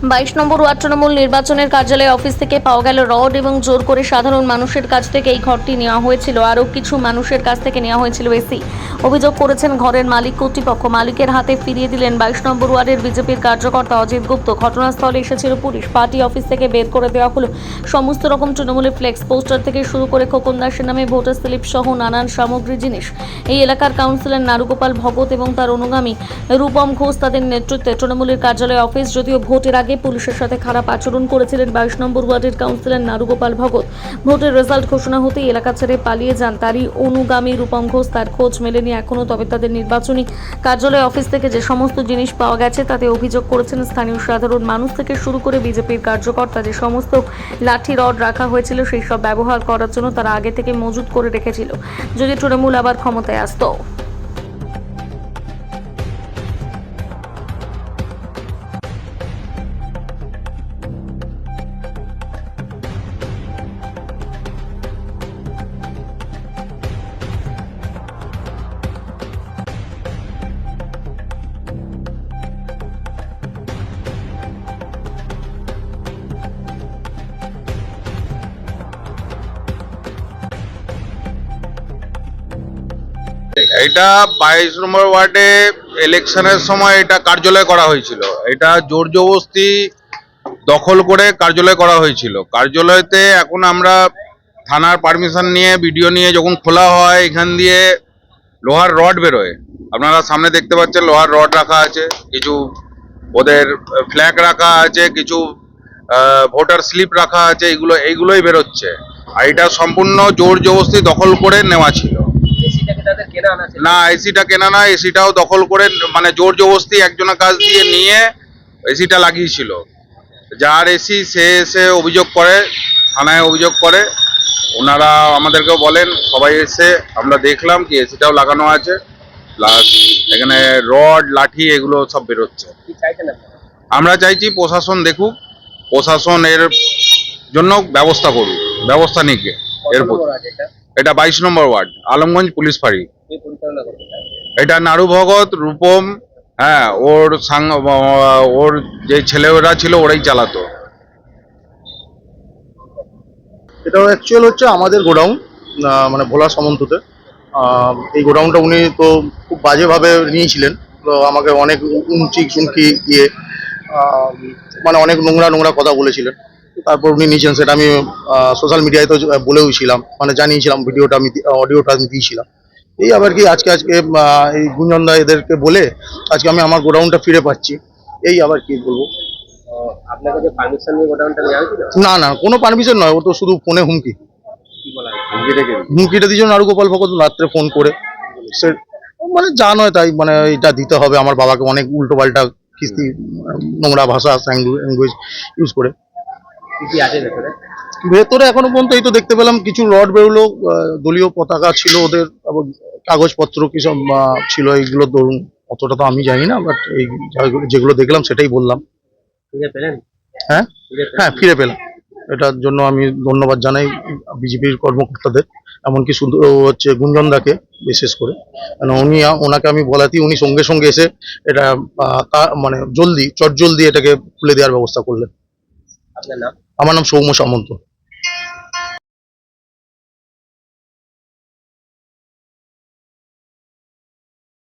22 নম্বর word Trinamool নির্বাচনের কার্যালয় office থেকে পাওয়া গেল রড এবং জোর করে সাধারণ মানুষের কাছ থেকে এই ঘরটি নেওয়া হয়েছিল। আরও কিছু মানুষের কাছ থেকে নেওয়া হয়েছিল এসি। অভিযোগ করেছেন ঘরের মালিক কর্তৃপক্ষ। মালিকের হাতে ফিরিয়ে দিলেন 22 নম্বর ওয়ার্ডের বিজেপির কার্যকর্তা অজিত গুপ্ত। ঘটনাস্থলে এসেছিল পুলিশ। পার্টি অফিস থেকে বের করে দেওয়া হলো সমস্ত রকম তৃণমূলের ফ্লেক্স পোস্টার থেকে শুরু করে খোকন দাসের নামে ভোটার স্লিপ সহ নানান সামগ্রী জিনিস। এই এলাকার কাউন্সিলর নারুগোপাল ভগত এবং তার অনুগামী রূপম ঘোষ তাদের নেতৃত্বে তৃণমূলের কার্যালয় অফিস। যদিও ভোটের আগে পুলিশের সাথে খারাপ আচরণ করেছিলেন 22 নম্বর ওয়ার্ডের কাউন্সিলর নারুগোপাল ভগত। ভোটের রেজাল্ট ঘোষণা হতেই এলাকা ছেড়ে পালিয়ে যান তারই অনুগামী রূপম ঘোষ। তার খোঁজ মেলেনি এখনও। তবে তাদের নির্বাচনী কার্যালয় অফিস থেকে যে সমস্ত জিনিস পাওয়া গেছে তাতে অভিযোগ করেছেন স্থানীয় সাধারণ মানুষ থেকে শুরু করে বিজেপির কার্যকর্তা। যে সমস্ত লাঠি রড রাখা হয়েছিল সেই সব ব্যবহার করার জন্য তারা আগে থেকে মজুত করে রেখেছিল যদি তৃণমূল আবার ক্ষমতায় আসতো। এটা 22 নম্বর ওয়ার্ডে ইলেকশনের সময় এটা কার্যালয় করা হয়েছিল। এটা জোর জবরদস্তি দখল করে কার্যালয় করা হয়েছিল। কার্যালয়তে এখন আমরা থানার পারমিশন নিয়ে ভিডিও নিয়ে যখন খোলা হয় এখান দিয়ে লোহার রড বেরোয়। আপনারা সামনে দেখতে পাচ্ছেন লোহার রড রাখা আছে, কিছু ওদের ফ্ল্যাগ রাখা আছে, কিছু ভোটার স্লিপ রাখা আছে। এইগুলোই বেরোচ্ছে। আর এটা সম্পূর্ণ জোর জবরদস্তি দখল করে নেওয়া ছিল। না, এসিটা কেনা না, এসিটাও দখল করে মানে জোর জবরদস্তি একজনের কাছ দিয়ে নিয়ে এসিটা লাগিয়েছিল। যার এসি সে এসে অভিযোগ করে, থানায় অভিযোগ করে। ওনারা আমাদেরকেও বলেন, সবাই এসে আমরা দেখলাম কি এসিটাও লাগানো আছে, প্লাস এখানে রড লাঠি এগুলো সব বেরোচ্ছে। আমরা চাইছি প্রশাসন দেখুক, প্রশাসন এর জন্য ব্যবস্থা করুক, ব্যবস্থা নিক এরপর। এটা 22 নম্বর ওয়ার্ড, আলমগঞ্জ পুলিশ ফাঁড়ি। এটা নারু ভগত, রূপম, হ্যাঁ, ওর যে ছেলেরা ছিল ওরাই চালাতো। এটা অ্যাকচুয়াল হচ্ছে আমাদের গোডাউন, মানে ভোলা সামন্ততে। এই গোডাউনটা উনি তো খুব বাজেভাবে নিয়েছিলেন। তো আমাকে অনেক হুমকি দিয়ে মানে অনেক নোংরা কথা বলেছিলেন। তারপর উনি নিয়েছেন, সেটা আমি সোশ্যাল মিডিয়ায় তো বলেও ছিলাম, মানে জানিয়েছিলাম, অডিওটা আমি দিয়েছিলাম। এই আবার কি আজকে এই গুঞ্জনদা এদেরকে বলে আজকে আমি আমার গোডাউনটা ফিরে পাচ্ছি। এই আবার কি বলবো। আপনাকে যে পারমিশন নিয়ে গোডাউনটা নেওয়া হয়েছিল? না, কোনো পারমিশন নয়, ও তো শুধু ফোনে হুমকিটা দিয়েছিল নারুগোপাল ভগত রাত্রে ফোন করে। সে মানে যা নয় তাই, মানে এটা দিতে হবে আমার বাবাকে, অনেক উল্টো পাল্টা কিস্তি নোংরা ভাষা ল্যাঙ্গুয়েজ ইউজ করে। ভেতরে এখনো পর্যন্ত এই তো দেখতে পেলাম কিছু রড বেরোলো, দলীয় পতাকা ছিল ওদের, কাগজপত্র কি সব ছিল। এইগুলো ধরুন অতটা তো আমি জানি না, বাট এই যেগুলো দেখলাম সেটাই বললাম। হ্যাঁ, ফিরে পেলাম। এটার জন্য আমি ধন্যবাদ জানাই বিজেপির কর্মকর্তাদের, এমনকি শুধু হচ্ছে গুঞ্জনদাকে বিশেষ করে। ওনাকে আমি বলাতেই উনি সঙ্গে সঙ্গে এসে এটা মানে জলদি এটাকে খুলে দেওয়ার ব্যবস্থা করলেন। আপনার নাম? আমার নাম সৌম্য সামন্ত।